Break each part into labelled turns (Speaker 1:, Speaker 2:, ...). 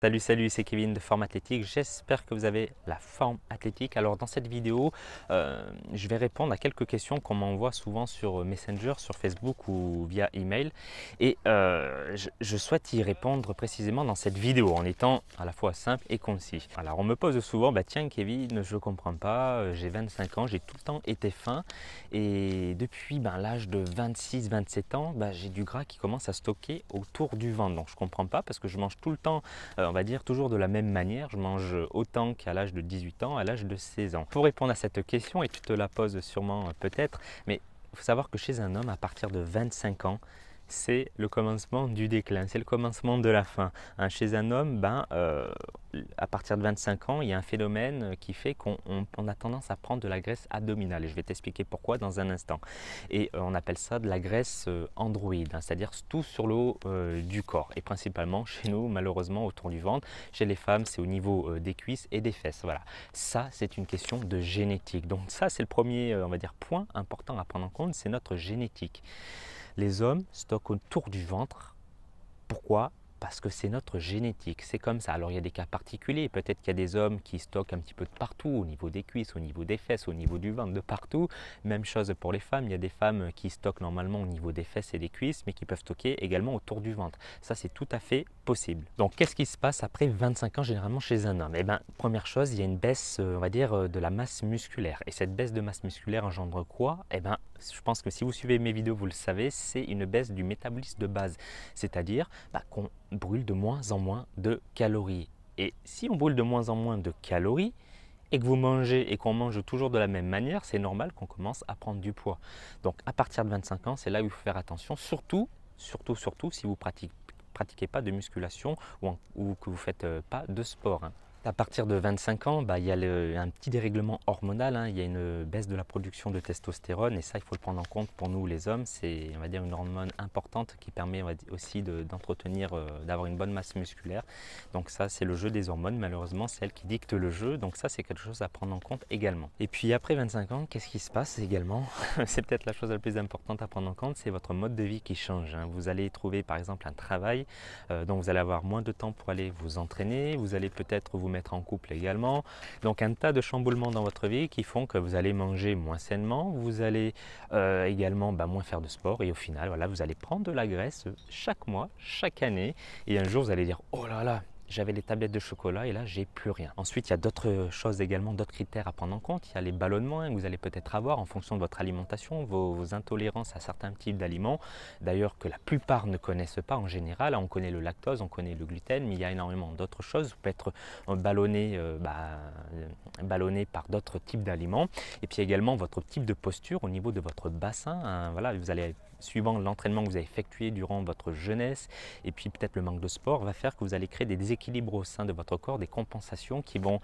Speaker 1: Salut, salut, c'est Kevin de Forme Athlétique. J'espère que vous avez la forme athlétique. Alors dans cette vidéo, je vais répondre à quelques questions qu'on m'envoie souvent sur Messenger, sur Facebook ou via email. Et je souhaite y répondre précisément dans cette vidéo en étant à la fois simple et concis. Alors on me pose souvent, tiens Kevin, je ne comprends pas, j'ai 25 ans, j'ai tout le temps été fin. Et depuis l'âge de 26-27 ans, j'ai du gras qui commence à stocker autour du ventre. Donc je ne comprends pas parce que je mange tout le temps on va dire toujours de la même manière, je mange autant qu'à l'âge de 18 ans, à l'âge de 16 ans. Pour répondre à cette question, et tu te la poses sûrement peut-être, mais il faut savoir que chez un homme, à partir de 25 ans, c'est le commencement du déclin, c'est le commencement de la fin. Chez un homme, à partir de 25 ans, il y a un phénomène qui fait qu'on a tendance à prendre de la graisse abdominale. Et je vais t'expliquer pourquoi dans un instant. Et on appelle ça de la graisse androïde, c'est-à-dire tout sur le haut du corps. Et principalement chez nous, malheureusement, autour du ventre. Chez les femmes, c'est au niveau des cuisses et des fesses. Voilà. Ça, c'est une question de génétique. Donc ça, c'est le premier, on va dire, point important à prendre en compte, c'est notre génétique. Les hommes stockent autour du ventre. Pourquoi? Parce que c'est notre génétique, c'est comme ça. Alors il y a des cas particuliers, peut-être qu'il y a des hommes qui stockent un petit peu de partout, au niveau des cuisses, au niveau des fesses, au niveau du ventre, de partout. Même chose pour les femmes, il y a des femmes qui stockent normalement au niveau des fesses et des cuisses, mais qui peuvent stocker également autour du ventre. Ça c'est tout à fait possible. Donc qu'est-ce qui se passe après 25 ans généralement chez un homme? Première chose, il y a une baisse, on va dire, de la masse musculaire. Et cette baisse de masse musculaire engendre quoi? Je pense que si vous suivez mes vidéos, vous le savez, c'est une baisse du métabolisme de base. C'est-à-dire qu'on brûle de moins en moins de calories. Et si on brûle de moins en moins de calories et que vous mangez et qu'on mange toujours de la même manière, c'est normal qu'on commence à prendre du poids. Donc à partir de 25 ans, c'est là où il faut faire attention, surtout si vous pratiquez pas de musculation ou que vous ne faites pas de sport. À partir de 25 ans, il y a un petit dérèglement hormonal, il y a une baisse de la production de testostérone et ça, il faut le prendre en compte pour nous les hommes. C'est, on va dire, une hormone importante qui permet aussi d'entretenir, d'avoir une bonne masse musculaire. Donc ça, c'est le jeu des hormones, malheureusement, c'est elle qui dicte le jeu. Donc ça, c'est quelque chose à prendre en compte également. Et puis après 25 ans, qu'est-ce qui se passe également? C'est peut-être la chose la plus importante à prendre en compte, c'est votre mode de vie qui change. Vous allez trouver par exemple un travail dont vous allez avoir moins de temps pour aller vous entraîner, vous allez peut-être vous mettre en couple également. Donc un tas de chamboulements dans votre vie qui font que vous allez manger moins sainement, vous allez également moins faire de sport et au final, voilà, vous allez prendre de la graisse chaque mois, chaque année et un jour vous allez dire « Oh là là !» J'avais les tablettes de chocolat et là, j'ai plus rien. Ensuite, il y a d'autres choses également, d'autres critères à prendre en compte. Il y a les ballonnements que vous allez peut-être avoir en fonction de votre alimentation, vos intolérances à certains types d'aliments. D'ailleurs, que la plupart ne connaissent pas en général. On connaît le lactose, on connaît le gluten, mais il y a énormément d'autres choses. Vous pouvez être ballonné par d'autres types d'aliments. Et puis également votre type de posture au niveau de votre bassin. Voilà, vous allez suivant l'entraînement que vous avez effectué durant votre jeunesse et puis peut-être le manque de sport va faire que vous allez créer des déséquilibres au sein de votre corps, des compensations qui vont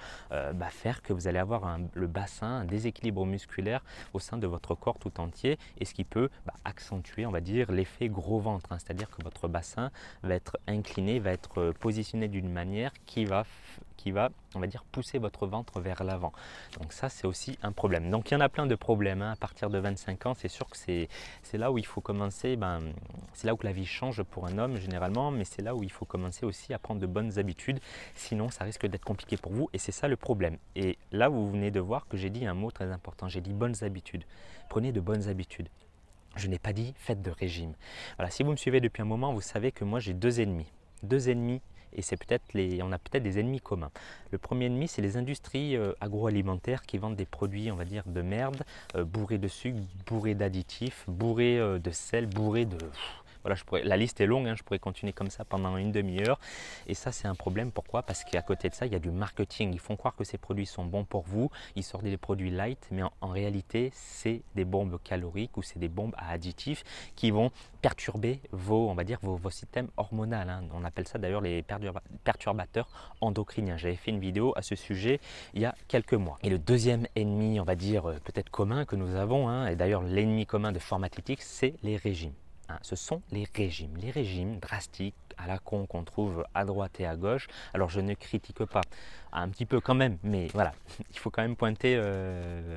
Speaker 1: faire que vous allez avoir le bassin, un déséquilibre musculaire au sein de votre corps tout entier et ce qui peut accentuer, on va dire, l'effet gros ventre, c'est-à-dire que votre bassin va être incliné, va être positionné d'une manière qui va, on va dire, pousser votre ventre vers l'avant. Donc ça, c'est aussi un problème. Donc il y en a plein de problèmes. À partir de 25 ans, c'est sûr que c'est là où il faut commencer, c'est là où la vie change pour un homme généralement, mais c'est là où il faut commencer aussi à prendre de bonnes habitudes. Sinon, ça risque d'être compliqué pour vous et c'est ça le problème. Et là, vous venez de voir que j'ai dit un mot très important. J'ai dit bonnes habitudes. Prenez de bonnes habitudes. Je n'ai pas dit faites de régime. Voilà, si vous me suivez depuis un moment, vous savez que moi j'ai deux ennemis. Deux ennemis et on a peut-être des ennemis communs. Le premier ennemi, c'est les industries agroalimentaires qui vendent des produits, on va dire, de merde, bourrés de sucre, bourrés d'additifs, bourrés de sel, bourrés de... Voilà, la liste est longue, je pourrais continuer comme ça pendant une demi-heure. Et ça, c'est un problème. Pourquoi? Parce qu'à côté de ça, il y a du marketing. Ils font croire que ces produits sont bons pour vous. Ils sortent des produits light, mais en réalité, c'est des bombes caloriques ou c'est des bombes à additifs qui vont perturber on va dire, vos systèmes hormonaux. On appelle ça d'ailleurs les perturbateurs endocriniens. J'avais fait une vidéo à ce sujet il y a quelques mois. Et le deuxième ennemi, on va dire, peut-être commun que nous avons, et d'ailleurs l'ennemi commun de Forme Athlétique, c'est les régimes. Ce sont les régimes drastiques à la con qu'on trouve à droite et à gauche. Alors je ne critique pas, un petit peu quand même, mais voilà, il faut quand même pointer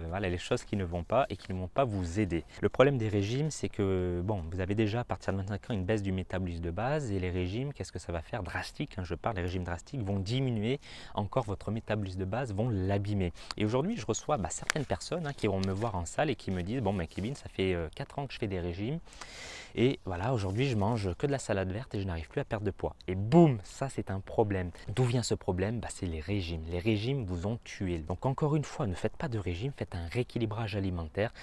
Speaker 1: voilà, les choses qui ne vont pas et qui ne vont pas vous aider. Le problème des régimes, c'est que bon, vous avez déjà à partir de 25 ans une baisse du métabolisme de base, et les régimes, qu'est-ce que ça va faire? Drastique, hein, je parle, les régimes drastiques vont diminuer encore votre métabolisme de base, vont l'abîmer. Et aujourd'hui, je reçois certaines personnes qui vont me voir en salle et qui me disent, bon Kevin, ça fait 4 ans que je fais des régimes, et voilà, aujourd'hui je mange que de la salade verte et je n'arrive plus à perdre de poids. Et boum, ça c'est un problème. D'où vient ce problème? C'est les régimes. Les régimes vous ont tué. Donc encore une fois, ne faites pas de régime, faites un rééquilibrage alimentaire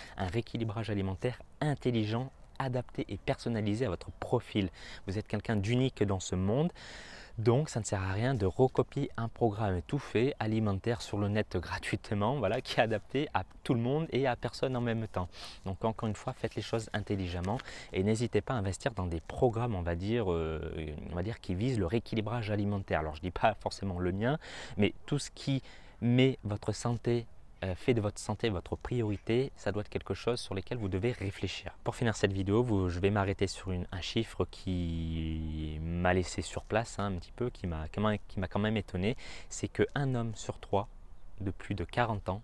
Speaker 1: intelligent, adapté et personnalisé à votre profil. Vous êtes quelqu'un d'unique dans ce monde. Donc ça ne sert à rien de recopier un programme tout fait alimentaire sur le net gratuitement, voilà, qui est adapté à tout le monde et à personne en même temps. Donc encore une fois, faites les choses intelligemment et n'hésitez pas à investir dans des programmes, on va dire qui visent le rééquilibrage alimentaire. Alors je ne dis pas forcément le mien, mais tout ce qui met votre santé, fait de votre santé votre priorité, ça doit être quelque chose sur lequel vous devez réfléchir. Pour finir cette vidéo, je vais m'arrêter sur un chiffre qui m'a laissé sur place un petit peu, qui m'a quand même étonné. C'est qu'un homme sur 3 de plus de 40 ans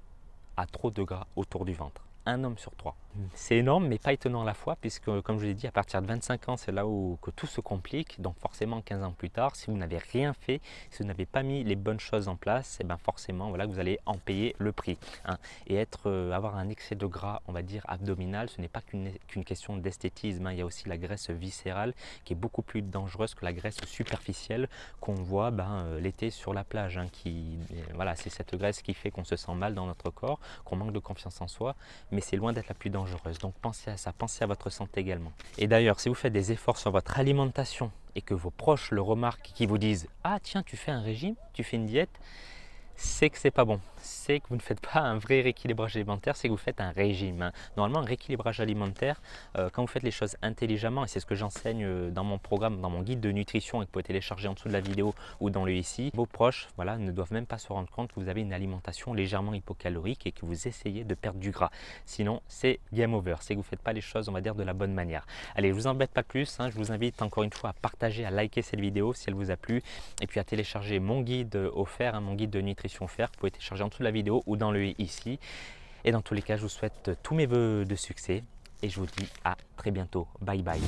Speaker 1: a trop de gras autour du ventre. Un homme sur 3. C'est énorme, mais pas étonnant à la fois, puisque comme je l'ai dit, à partir de 25 ans, c'est là où que tout se complique. Donc forcément, 15 ans plus tard, si vous n'avez rien fait, si vous n'avez pas mis les bonnes choses en place, et bien forcément, voilà, vous allez en payer le prix. Et avoir un excès de gras, on va dire, abdominal, ce n'est pas qu'une question d'esthétisme. Il y a aussi la graisse viscérale qui est beaucoup plus dangereuse que la graisse superficielle qu'on voit l'été sur la plage. Voilà, c'est cette graisse qui fait qu'on se sent mal dans notre corps, qu'on manque de confiance en soi, mais c'est loin d'être la plus dangereuse. Donc pensez à ça, pensez à votre santé également. Et d'ailleurs, si vous faites des efforts sur votre alimentation et que vos proches le remarquent, qui vous disent « Ah tiens, tu fais un régime, tu fais une diète », c'est que c'est pas bon, c'est que vous ne faites pas un vrai rééquilibrage alimentaire, c'est que vous faites un régime. Normalement, un rééquilibrage alimentaire, quand vous faites les choses intelligemment, et c'est ce que j'enseigne dans mon programme, dans mon guide de nutrition, et que vous pouvez télécharger en dessous de la vidéo ou dans le ici, vos proches ne doivent même pas se rendre compte que vous avez une alimentation légèrement hypocalorique et que vous essayez de perdre du gras. Sinon, c'est game over, c'est que vous ne faites pas les choses, on va dire, de la bonne manière. Allez, je ne vous embête pas plus, je vous invite encore une fois à partager, à liker cette vidéo si elle vous a plu, et puis à télécharger mon guide offert, mon guide de nutrition offert, vous pouvez télécharger en dessous de la vidéo ou dans le ici. Et dans tous les cas, je vous souhaite tous mes vœux de succès et je vous dis à très bientôt. Bye bye.